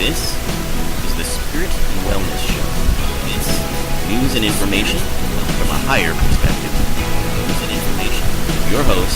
This is the Spirit and Wellness Show. It's news and information from a higher perspective. News and information. Your host,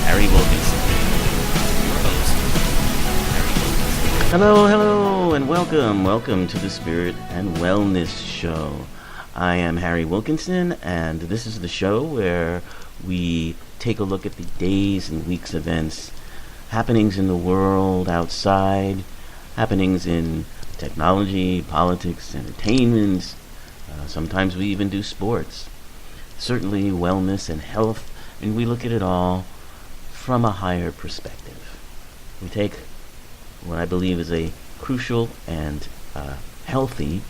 Harry Wilkinson. Hello, and welcome to the Spirit and Wellness Show. I am Harry Wilkinson, and this is the show where we take a look at the days and weeks events, happenings in the world outside, happenings in technology, politics, entertainment. Sometimes we even do sports. Certainly wellness and health, and we look at it all from a higher perspective. We take what I believe is a crucial and healthy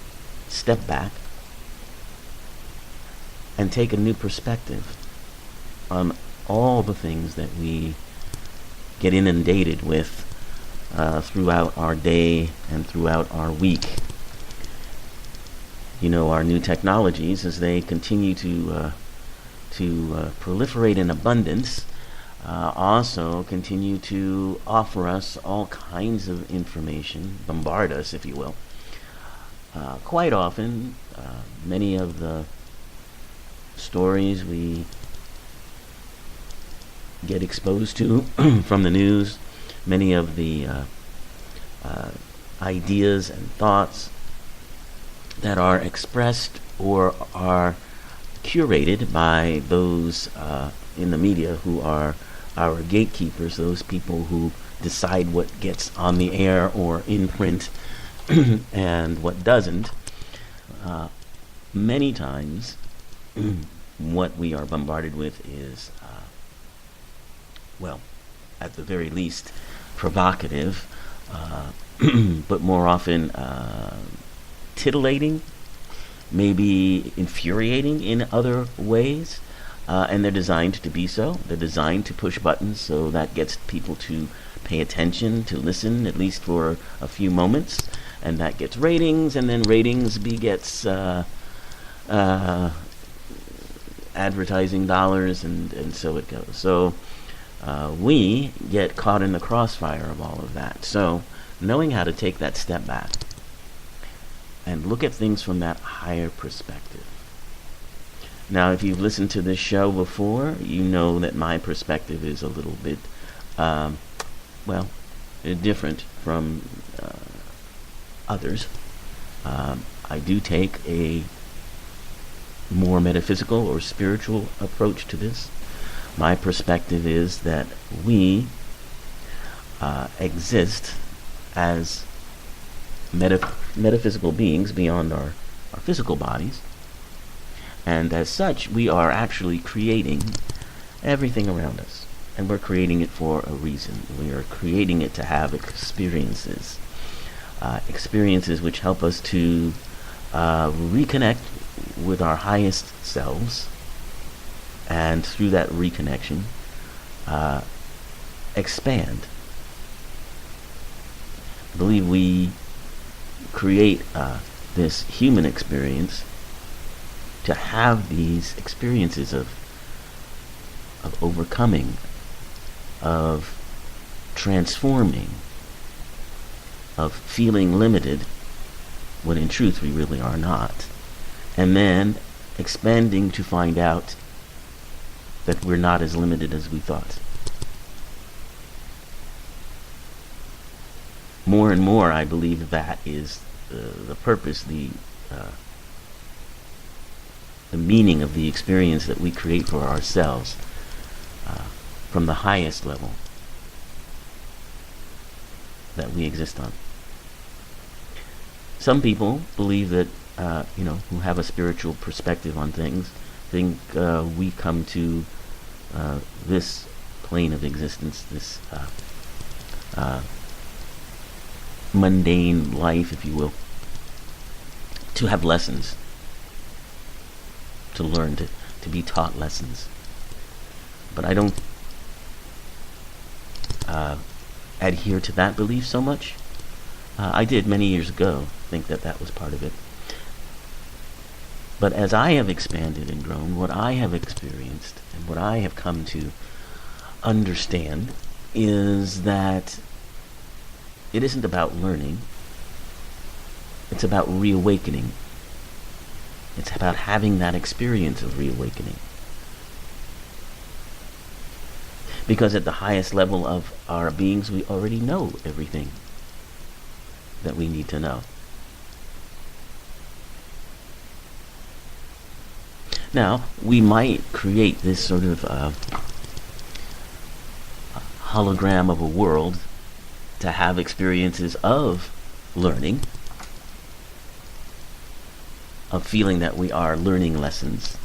step back and take a new perspective on all the things that we get inundated with throughout our day and throughout our week. You know, our new technologies, as they continue to proliferate in abundance, also continue to offer us all kinds of information, bombard us, if you will. Quite often, many of the stories we get exposed to from the news, many of the ideas and thoughts that are expressed or are curated by those in the media who are our gatekeepers, those people who decide what gets on the air or in print and what doesn't. Many times what we are bombarded with is at the very least, provocative, but more often titillating, maybe infuriating in other ways, and they're designed to be so. They're designed to push buttons, so that gets people to pay attention, to listen, at least for a few moments, and that gets ratings, and then ratings begets advertising dollars, and so it goes. So we get caught in the crossfire of all of that. So knowing how to take that step back and look at things from that higher perspective. Now, if you've listened to this show before, you know that my perspective is a little bit, different from others. I do take a more metaphysical or spiritual approach to this. My perspective is that we exist as metaphysical beings beyond our physical bodies, and as such we are actually creating everything around us, and we're creating it for a reason. We are creating it to have experiences which help us to reconnect with our highest selves, and through that reconnection, expand. I believe we create this human experience to have these experiences of overcoming, of transforming, of feeling limited when in truth we really are not, and then expanding to find out that we're not as limited as we thought. More and more, I believe that is the purpose, the meaning of the experience that we create for ourselves from the highest level that we exist on. Some people believe that, who have a spiritual perspective on things, think we come to this plane of existence, this mundane life, if you will, to have lessons, to learn, to be taught lessons. But I don't adhere to that belief so much. I did many years ago think that was part of it. But as I have expanded and grown, what I have experienced and what I have come to understand is that it isn't about learning, It's about reawakening. It's about having that experience of reawakening. Because at the highest level of our beings, we already know everything that we need to know. Now, we might create this sort of hologram of a world to have experiences of learning, of feeling that we are learning lessons.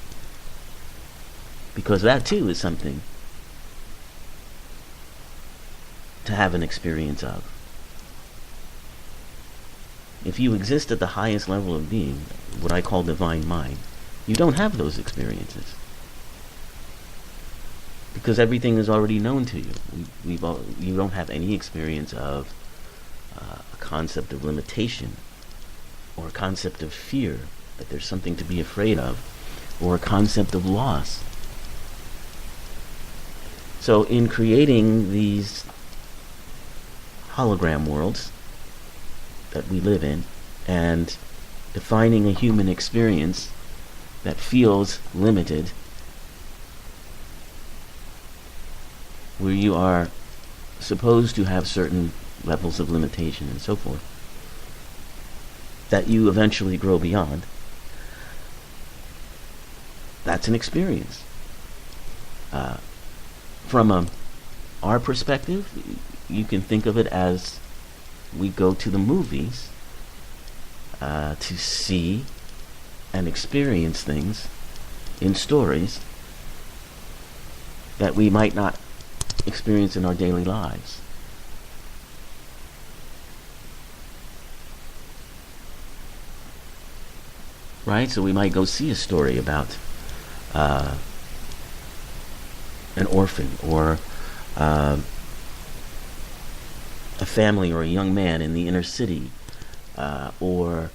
Because that too is something to have an experience of. If you exist at the highest level of being, what I call divine mind, you don't have those experiences. Because everything is already known to you. You don't have any experience of a concept of limitation, or a concept of fear, that there's something to be afraid of, or a concept of loss. So in creating these hologram worlds that we live in, and defining a human experience that feels limited, where you are supposed to have certain levels of limitation and so forth, that you eventually grow beyond, that's an experience. From our perspective, you can think of it as we go to the movies to see and experience things in stories that we might not experience in our daily lives. Right? So we might go see a story about an orphan, or a family or a young man in the inner city, or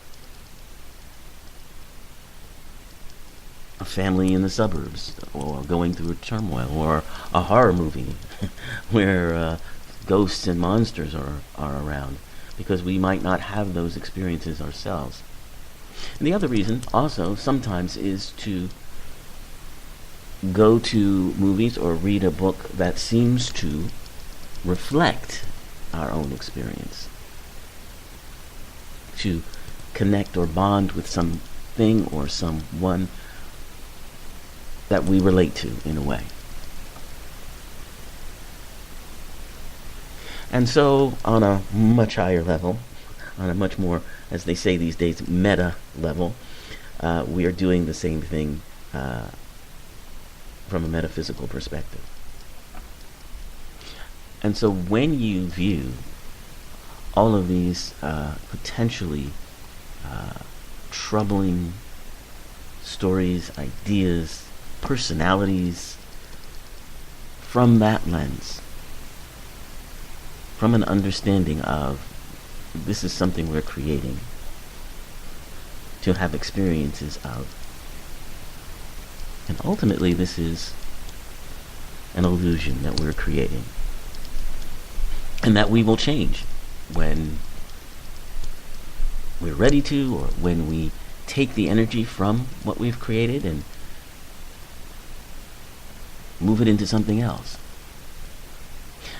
a family in the suburbs, or going through a turmoil, or a horror movie where ghosts and monsters are around, because we might not have those experiences ourselves. And the other reason also sometimes is to go to movies or read a book that seems to reflect our own experience, to connect or bond with something or someone that we relate to in a way. And so on a much higher level, on a much more, as they say these days, meta level, we are doing the same thing from a metaphysical perspective. And so when you view all of these potentially troubling stories, ideas, personalities from that lens, from an understanding of this is something we're creating to have experiences of, and ultimately this is an illusion that we're creating, and that we will change when we're ready to, or when we take the energy from what we've created and move it into something else.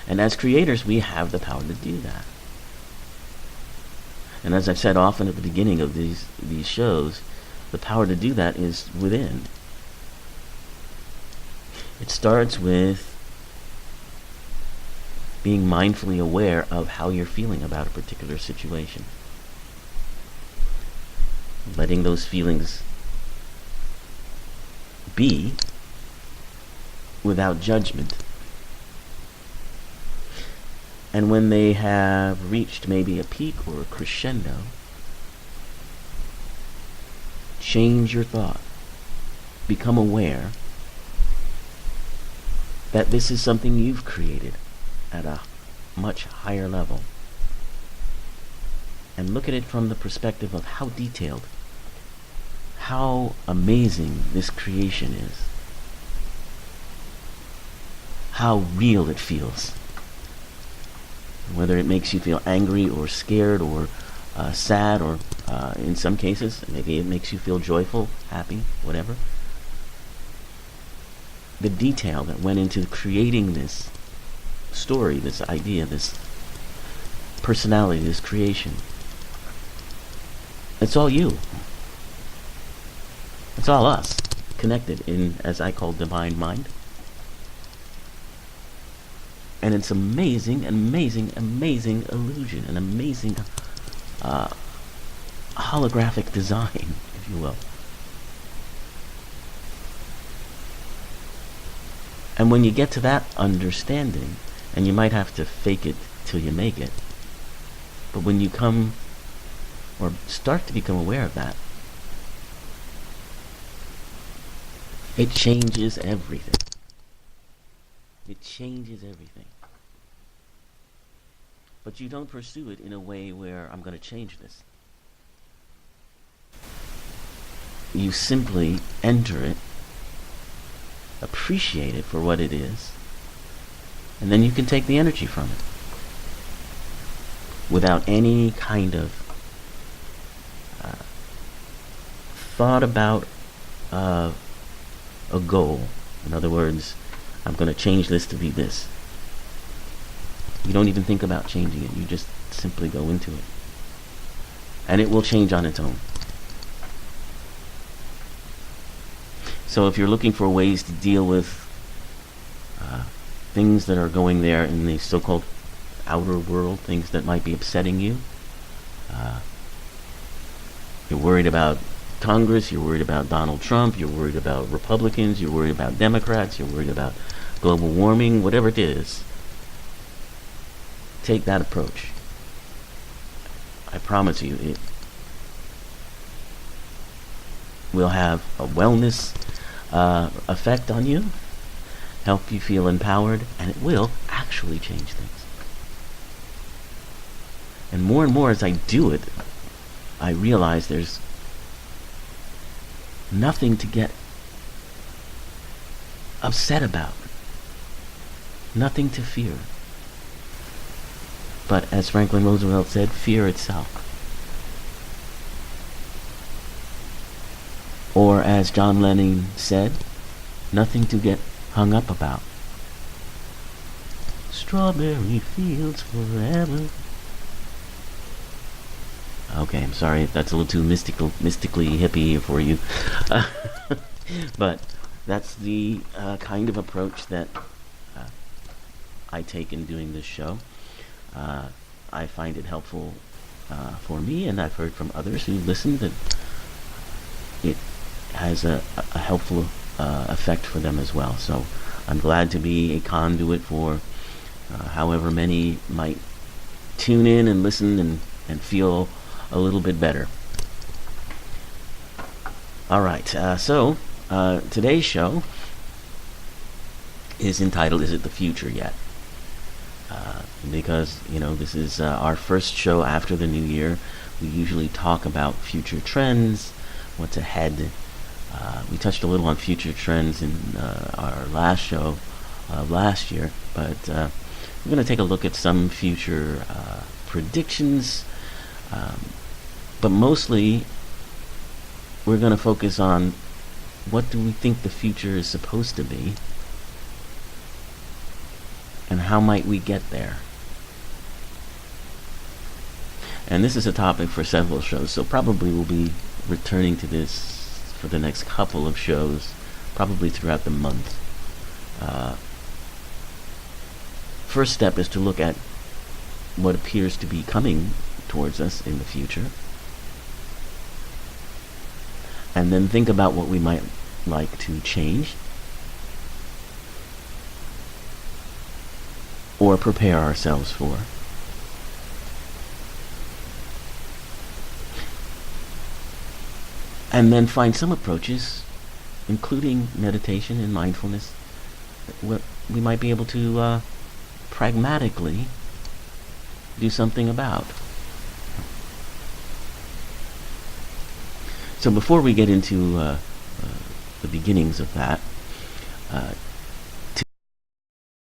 And as creators, we have the power to do that. And as I've said often at the beginning of these shows, the power to do that is within. It starts with being mindfully aware of how you're feeling about a particular situation. Letting those feelings be without judgment. And when they have reached maybe a peak or a crescendo, change your thought. Become aware that this is something you've created at a much higher level. And look at it from the perspective of how detailed, how amazing this creation is. How real it feels. Whether it makes you feel angry or scared or sad, or in some cases, maybe it makes you feel joyful, happy, whatever. The detail that went into creating this story, this idea, this personality, this creation, it's all you. It's all us, connected in, as I call, divine mind. And it's amazing, amazing, amazing illusion, an amazing holographic design, if you will. And when you get to that understanding, and you might have to fake it till you make it, but when you come, or start to become aware of that, it changes everything. It changes everything. But you don't pursue it in a way where I'm going to change this. You simply enter it, appreciate it for what it is, and then you can take the energy from it without any kind of thought about a goal. In other words, I'm going to change this to be this. You don't even think about changing it. You just simply go into it. And it will change on its own. So if you're looking for ways to deal with things that are going there in the so-called outer world, things that might be upsetting you, you're worried about Congress, you're worried about Donald Trump, you're worried about Republicans, you're worried about Democrats, you're worried about global warming, whatever it is, take that approach. I promise you, it will have a wellness effect on you, help you feel empowered, and it will actually change things. And more as I do it, I realize there's nothing to get upset about, nothing to fear. But as Franklin Roosevelt said, fear itself. Or as John Lennon said, nothing to get hung up about. Strawberry fields forever. Okay, I'm sorry if that's a little too mystically hippie for you. But that's the kind of approach that I take in doing this show. I find it helpful for me, and I've heard from others who listen that it has a helpful effect for them as well. So I'm glad to be a conduit for however many might tune in and listen and feel a little bit better. All right, so today's show is entitled, Is It the Future Yet? Because, this is our first show after the new year. We usually talk about future trends, what's ahead. We touched a little on future trends in our last show last year, but we're going to take a look at some future predictions, but mostly we're going to focus on what do we think the future is supposed to be, and how might we get there. And this is a topic for several shows, so probably we'll be returning to this for the next couple of shows, probably throughout the month. First step is to look at what appears to be coming towards us in the future, and then think about what we might like to change or prepare ourselves for. And then find some approaches, including meditation and mindfulness, that we might be able to pragmatically do something about. So before we get into the beginnings of that,